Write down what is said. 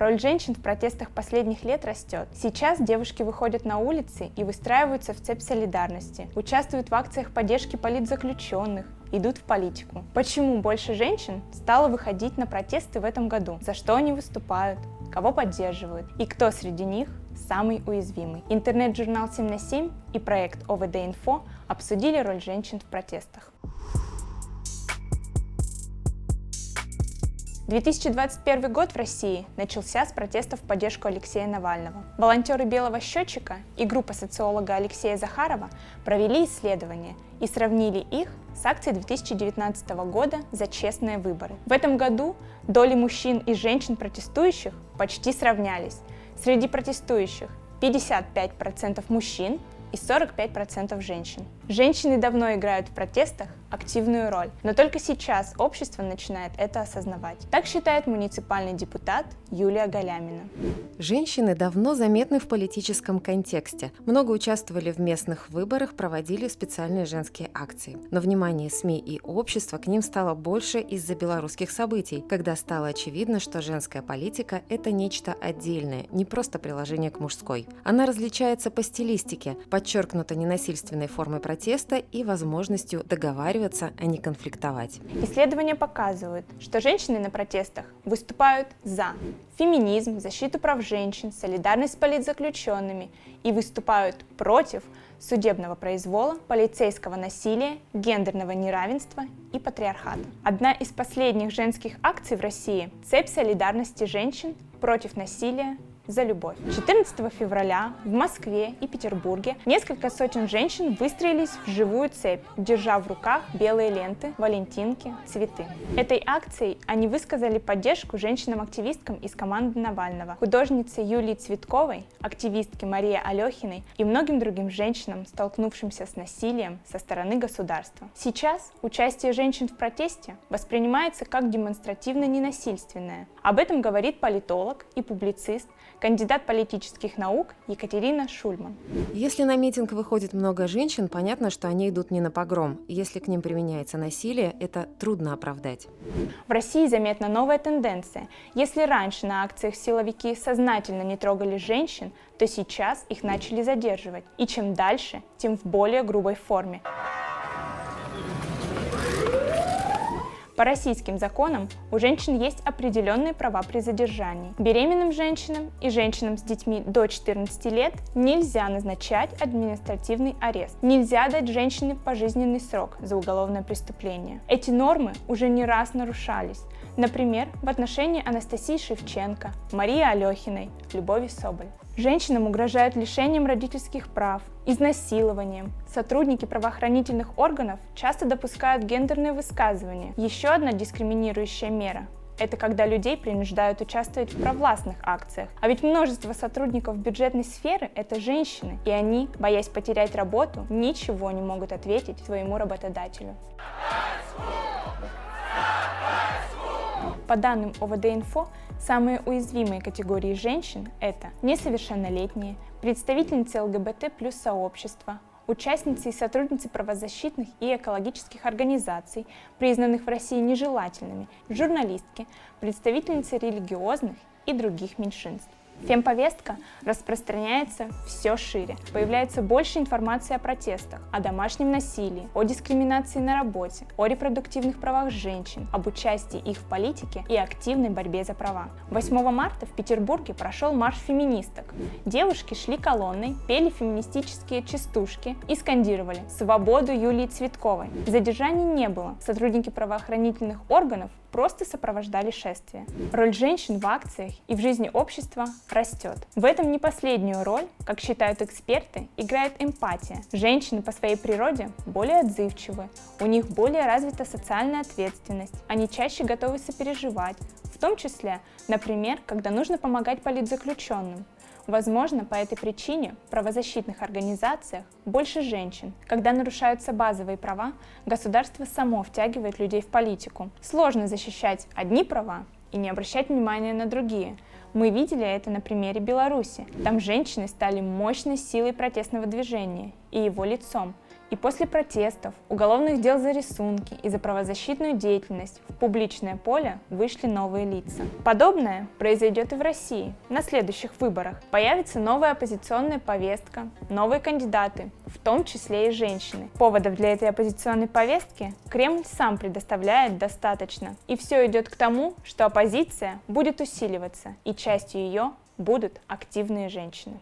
Роль женщин в протестах последних лет растет. Сейчас девушки выходят на улицы и выстраиваются в цепь солидарности, участвуют в акциях поддержки политзаключенных, идут в политику. Почему больше женщин стало выходить на протесты в этом году? За что они выступают? Кого поддерживают? И кто среди них самый уязвимый? Интернет-журнал 7 на 7 и проект ОВД-Инфо обсудили роль женщин в протестах. 2021 год в России начался с протестов в поддержку Алексея Навального. Волонтеры «Белого счетчика» и группа социолога Алексея Захарова провели исследования и сравнили их с акцией 2019 года за честные выборы. В этом году доли мужчин и женщин протестующих почти сравнялись. Среди протестующих 55% мужчин и 45% женщин. Женщины давно играют в протестах активную роль, но только сейчас общество начинает это осознавать. Так считает муниципальный депутат Юлия Галямина. Женщины давно заметны в политическом контексте. Много участвовали в местных выборах, проводили специальные женские акции. Но внимание СМИ и общества к ним стало больше из-за белорусских событий, когда стало очевидно, что женская политика – это нечто отдельное, не просто приложение к мужской. Она различается по стилистике, подчеркнута ненасильственной формой протеста и возможностью договариваться, а не конфликтовать. Исследования показывают, что женщины на протестах выступают за феминизм, защиту прав женщин, солидарность с политзаключенными и выступают против судебного произвола, полицейского насилия, гендерного неравенства и патриархата. Одна из последних женских акций в России – цепь солидарности женщин против насилия за любовь. 14 февраля в Москве и Петербурге несколько сотен женщин выстроились в живую цепь, держа в руках белые ленты, валентинки, цветы. Этой акцией они высказали поддержку женщинам-активисткам из команды Навального, художнице Юлии Цветковой, активистке Марии Алехиной и многим другим женщинам, столкнувшимся с насилием со стороны государства. Сейчас участие женщин в протесте воспринимается как демонстративно-ненасильственное. Об этом говорит политолог и публицист, кандидат политических наук Екатерина Шульман. Если на митинг выходит много женщин, понятно, что они идут не на погром. Если к ним применяется насилие, это трудно оправдать. В России заметна новая тенденция. Если раньше на акциях силовики сознательно не трогали женщин, то сейчас их начали задерживать. И чем дальше, тем в более грубой форме. По российским законам у женщин есть определенные права при задержании. Беременным женщинам и женщинам с детьми до 14 лет нельзя назначать административный арест. Нельзя дать женщине пожизненный срок за уголовное преступление. Эти нормы уже не раз нарушались. Например, в отношении Анастасии Шевченко, Марии Алехиной, Любови Соболь. Женщинам угрожают лишением родительских прав, изнасилованием. Сотрудники правоохранительных органов часто допускают гендерные высказывания. Еще одна дискриминирующая мера – это когда людей принуждают участвовать в провластных акциях. А ведь множество сотрудников бюджетной сферы – это женщины, и они, боясь потерять работу, ничего не могут ответить своему работодателю. По данным ОВД-Инфо, самые уязвимые категории женщин – это несовершеннолетние, представительницы ЛГБТ плюс сообщества, участницы и сотрудницы правозащитных и экологических организаций, признанных в России нежелательными, журналистки, представительницы религиозных и других меньшинств. Фемповестка распространяется все шире. Появляется больше информации о протестах, о домашнем насилии, о дискриминации на работе, о репродуктивных правах женщин, об участии их в политике и активной борьбе за права. 8 марта в Петербурге прошел марш феминисток. Девушки шли колонной, пели феминистические частушки и скандировали «Свободу Юлии Цветковой». Задержаний не было. Сотрудники правоохранительных органов просто сопровождали шествие. Роль женщин в акциях и в жизни общества растет. В этом не последнюю роль, как считают эксперты, играет эмпатия. Женщины по своей природе более отзывчивы, у них более развита социальная ответственность, они чаще готовы сопереживать, в том числе, например, когда нужно помогать политзаключенным. Возможно, по этой причине в правозащитных организациях больше женщин. Когда нарушаются базовые права, государство само втягивает людей в политику. Сложно защищать одни права и не обращать внимания на другие. Мы видели это на примере Беларуси. Там женщины стали мощной силой протестного движения и его лицом. И после протестов, уголовных дел за рисунки и за правозащитную деятельность в публичное поле вышли новые лица. Подобное произойдет и в России. На следующих выборах появится новая оппозиционная повестка, новые кандидаты, в том числе и женщины. Поводов для этой оппозиционной повестки Кремль сам предоставляет достаточно. И все идет к тому, что оппозиция будет усиливаться, и частью ее будут активные женщины.